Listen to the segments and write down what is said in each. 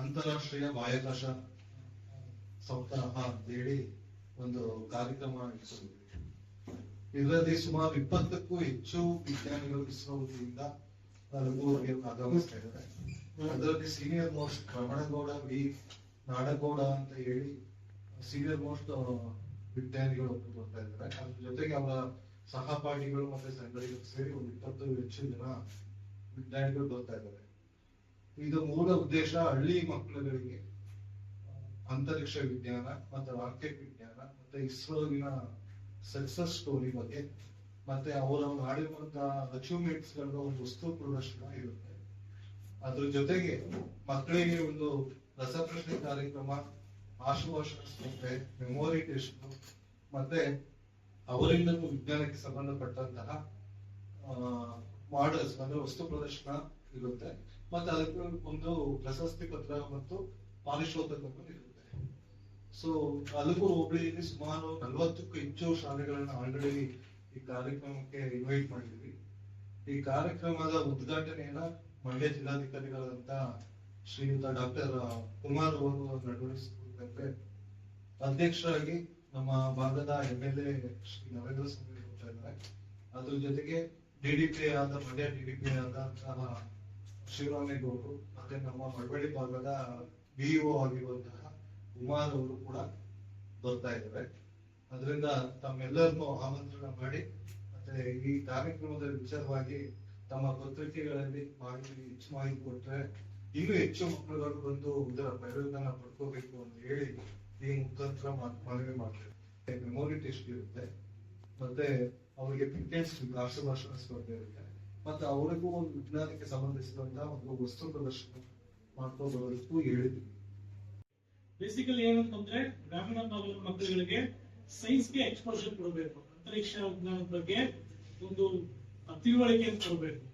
ಅಂತಾರಾಷ್ಟ್ರೀಯ ಬಾಹ್ಯಾಕಾಶ ಸಪ್ತಾಹ ಅಂತ ಹೇಳಿ ಒಂದು ಕಾರ್ಯಕ್ರಮ ನಡೆಸಿದ್ವಿ. ಇದರಲ್ಲಿ ಸುಮಾರು 20ಕ್ಕೂ ಹೆಚ್ಚು ವಿಜ್ಞಾನಿಗಳು ಇಸ್ರೋ ವತಿಯಿಂದ ರಘುವರಿಗೆ ಆಗಮಿಸ್ತಾ ಇದ್ದಾರೆ. ಅದರಲ್ಲಿ ಸೀನಿಯರ್ ಮೋಸ್ಟ್ ರಮಣಗೌಡ ವಿ ನಾಡಗೌಡ ಅಂತ ಹೇಳಿ ಸೀನಿಯರ್ ಮೋಸ್ಟ್ ವಿಜ್ಞಾನಿಗಳು ಬರ್ತಾ ಇದ್ದಾರೆ. ಅದ್ರ ಜೊತೆಗೆ ಅವರ ಸಹಪಾಠಿಗಳು ಮತ್ತೆ ಸಂಘಟಕರು ಸೇರಿ ಒಂದು 20 ಹೆಚ್ಚು ಜನ ವಿಜ್ಞಾನಿಗಳು ಬರ್ತಾ ಇದ್ದಾರೆ. ಇದು ಮೂಲ ಉದ್ದೇಶ ಹಳ್ಳಿ ಮಕ್ಕಳುಗಳಿಗೆ ಅಂತರಿಕ್ಷ ವಿಜ್ಞಾನ ಮತ್ತೆ ರಾಕೆಟ್ ವಿಜ್ಞಾನ ಮತ್ತೆ ಇಸ್ರೋವಿನ ಸಕ್ಸಸ್ ಸ್ಟೋರಿ ಬಗ್ಗೆ ಮತ್ತೆ ಅವರ ಮಾಡಿರುವಂತಹ ಅಚೀವ್ಮೆಂಟ್ಸ್ ಗಳ ಒಂದು ವಸ್ತು ಪ್ರದರ್ಶನ ಇರುತ್ತೆ. ಅದ್ರ ಜೊತೆಗೆ ಮಕ್ಕಳಿಗೆ ಒಂದು ರಸಪ್ರಶ್ನೆ ಕಾರ್ಯಕ್ರಮ, ಆಶುಭಾಷಣ ಸ್ಪರ್ಧೆ, ಮೆಮೊರಿ ಟೆಸ್ಟ್ ಮತ್ತೆ ಅವರಿಂದಲೂ ವಿಜ್ಞಾನಕ್ಕೆ ಸಂಬಂಧಪಟ್ಟಂತಹ ಮಾಡೆಲ್ಸ್ ಅಂದ್ರೆ ವಸ್ತು ಪ್ರದರ್ಶನ ಇರುತ್ತೆ. ಮತ್ತೆ ಅದಕ್ಕೆ ಒಂದು ಪ್ರಶಸ್ತಿ ಪತ್ರ ಮತ್ತು ಪಾರಿತೋಷಕವನ್ನು ಇರುತ್ತೆ. ಸೊ ಅಲಗೂರು ಹೋಬಳಿಯಲ್ಲಿ ಸುಮಾರು 40ಕ್ಕೂ ಹೆಚ್ಚು ಶಾಲೆಗಳನ್ನ ಆಲ್ರೆಡಿ ಈ ಕಾರ್ಯಕ್ರಮಕ್ಕೆ ಇನ್ವೈಟ್ ಮಾಡಿದ್ವಿ. ಈ ಕಾರ್ಯಕ್ರಮದ ಉದ್ಘಾಟನೆಯನ್ನ ಮಂಡ್ಯ ಜಿಲ್ಲಾಧಿಕಾರಿಗಳಾದಂತ ಶ್ರೀಯುತ ಡಾಕ್ಟರ್ ಕುಮಾರ್ ಅವರು ನಡೆಸಿಕೊಡ್ತಾರೆ. ಅಧ್ಯಕ್ಷರಾಗಿ ನಮ್ಮ ಭಾಗದ MLA ಶ್ರೀ ನರೇಂದ್ರ ಸ್ವಾಮಿ ಹೋಗ್ತಾ ಇದ್ದಾರೆ. ಅದ್ರ ಜೊತೆಗೆ DDPA ಆದ ಮಂಡ್ಯ DDPA ಆದಂತಹ ಶಿವರಾಮೇಗೌಡರು ಮತ್ತೆ ನಮ್ಮ ಮಳವಳ್ಳಿ ಭಾಗದ BO ಆಗಿರುವಂತಹ ಕುಮಾರ್ ಅವರು ಕೂಡ ಬರ್ತಾ ಇದ್ದಾರೆ. ಅದರಿಂದ ತಮ್ಮೆಲ್ಲರನ್ನು ಆಮಂತ್ರಣ ಮಾಡಿ ಮತ್ತೆ ಈ ಕಾರ್ಯಕ್ರಮದ ವಿಚಾರವಾಗಿ ತಮ್ಮ ಪತ್ರಿಕೆಗಳಲ್ಲಿ ಹೆಚ್ಚು ಮಾಹಿತಿ ಕೊಟ್ಟರೆ ಇನ್ನೂ ಹೆಚ್ಚು ಮಕ್ಕಳುಗಳು ಬಂದು ಇದರ ಪ್ರಯೋಜನ ಪಡ್ಕೋಬೇಕು ಅಂತ ಹೇಳಿ ಈ ಮುಖಾಂತರ ಮನವಿ ಮಾಡ್ತೇವೆ. ಮೆಮೊರಿ ಟೆಸ್ಟ್ ಇರುತ್ತೆ ಮತ್ತೆ ಅವರಿಗೆ ಫಿಟ್ನೆಸ್ ರಾಷ್ಟ್ರಭಾಷಣ ಸ್ಪರ್ಧೆ ಇರುತ್ತೆ. ಮತ್ತೆ ಅವರಿಗೂ ಒಂದು ವಿಜ್ಞಾನಕ್ಕೆ ಸಂಬಂಧಿಸಿದಂತಹ ಒಂದು ವಸ್ತು ಪ್ರದರ್ಶನ ಮಾಡ್ಕೋಬರೋದಕ್ಕೂ ಹೇಳಿದ್ವಿ. ಬೇಸಿಕಲಿ ಏನಂತಂದ್ರೆ ಗ್ರಾಮೀಣ ಭಾಗದ ಮಕ್ಕಳುಗಳಿಗೆ ಸೈನ್ಸ್ಗೆ ಎಕ್ಸ್ಪೋಜರ್ ಕೊಡಬೇಕು, ಅಂತರಿಕ್ಷ ವಿಜ್ಞಾನದ ಬಗ್ಗೆ ಒಂದು ತಿಳುವಳಿಕೆಯನ್ನು ಕೊಡಬೇಕು,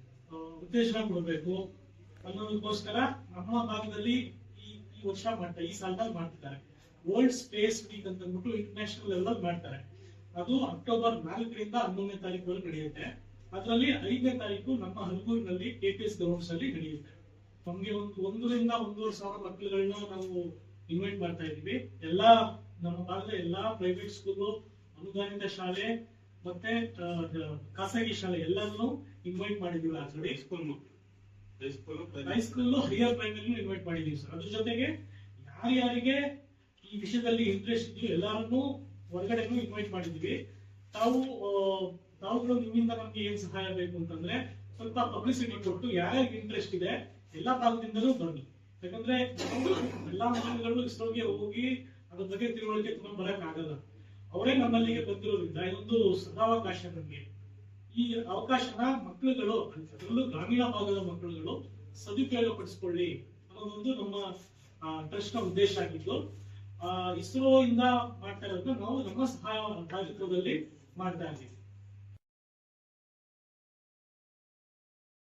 ಉತ್ತೇಜನ ಕೊಡಬೇಕು ಅನ್ನೋದಕ್ಕೋಸ್ಕರ ನಮ್ಮ ಭಾಗದಲ್ಲಿ ಈ ವರ್ಷ ಮಾಡ್ತಾರೆ, ಈ ಸಾಲದಲ್ಲಿ ಮಾಡ್ತಿದ್ದಾರೆ. ವರ್ಲ್ಡ್ ಸ್ಪೇಸ್ ವೀಕ್ ಅಂತ ಅಂದ್ಬಿಟ್ಟು ಇಂಟರ್ನ್ಯಾಷನಲ್ ಲೆವೆಲ್ ಮಾಡ್ತಾರೆ. ಅದು ಅಕ್ಟೋಬರ್ 4ರಿಂದ 11ನೇ ತಾರೀಕು ನಡೆಯುತ್ತೆ. ಅದರಲ್ಲಿ 5ನೇ ತಾರೀಕು ನಮ್ಮ ಹಲಗೂರಿನಲ್ಲಿ KPS ಗ್ರೌಂಡ್ಸ್ ಅಲ್ಲಿ ನಡೆಯುತ್ತೆ. ನಮ್ಗೆ ಒಂದು 1ರಿಂದ 1.5 ಸಾವಿರ ಮಕ್ಕಳುಗಳನ್ನ ನಾವು ಇನ್ವೈಟ್ ಮಾಡ್ತಾ ಇದೀವಿ. ಎಲ್ಲಾ ನಮ್ಮ ಭಾಗದ ಎಲ್ಲಾ ಪ್ರೈವೇಟ್ ಸ್ಕೂಲು, ಅನುದಾನಿತ ಶಾಲೆ ಮತ್ತೆ ಖಾಸಗಿ ಶಾಲೆ ಎಲ್ಲಾನು ಇನ್ವೈಟ್ ಮಾಡಿದೀವಿ. Already high school higher primary invite ಮಾಡಿದೀವಿ ಸರ್. ಅದ್ರ ಜೊತೆಗೆ ಯಾರ್ಯಾರಿಗೆ ಈ ವಿಷಯದಲ್ಲಿ ಇಂಟ್ರೆಸ್ಟ್ ಇದೆಯೋ ಎಲ್ಲಾರನ್ನು ಹೊರಗಡೆನೂ ಇನ್ವೈಟ್ ಮಾಡಿದೀವಿ. ತಾವುಗಳು ನಿಮ್ಮಿಂದ ನಮ್ಗೆ ಏನ್ ಸಹಾಯ ಬೇಕು ಅಂತಂದ್ರೆ ಸ್ವಲ್ಪ ಪಬ್ಲಿಸಿಟಿ ಕೊಟ್ಟು ಯಾರ್ಯಾರಿಗೆ ಇಂಟ್ರೆಸ್ಟ್ ಇದೆ ಎಲ್ಲಾ ಭಾಗದಿಂದಲೂ ಬರಲಿ. ಯಾಕಂದ್ರೆ ಎಲ್ಲಾ ಮಕ್ಕಳುಗಳು ಇಸ್ರೋಗೆ ಹೋಗಿ ಅದ್ರ ಬಗ್ಗೆ ತಿಳುವಳಿಕೆ ತಗೊಂಡ್ ಬರಕ್ ಆಗಲ್ಲ. ಅವರೇ ನಮ್ಮಲ್ಲಿಗೆ ಬಂದಿರೋದ್ರಿಂದ ಇದೊಂದು ಸದಾವಕಾಶ. ನಮ್ಗೆ ಈ ಅವಕಾಶನ ಮಕ್ಕಳುಗಳು, ಅದರಲ್ಲೂ ಗ್ರಾಮೀಣ ಭಾಗದ ಮಕ್ಕಳುಗಳು ಸದುಪಯೋಗ ಪಡಿಸ್ಕೊಳ್ಳಿ ಅನ್ನೋದೊಂದು ನಮ್ಮ ಟ್ರಸ್ಟ್ ನ ಉದ್ದೇಶ ಆಗಿದ್ದು, ಇಸ್ರೋ ಇಂದ ಮಾಡ್ತಾ ಇರೋದನ್ನ ನಾವು ನಮ್ಮ ಸಹಾಯ ಕಾರ್ಯಕ್ರಮದಲ್ಲಿ ಮಾಡ್ತಾ ಇದ್ದೀವಿ.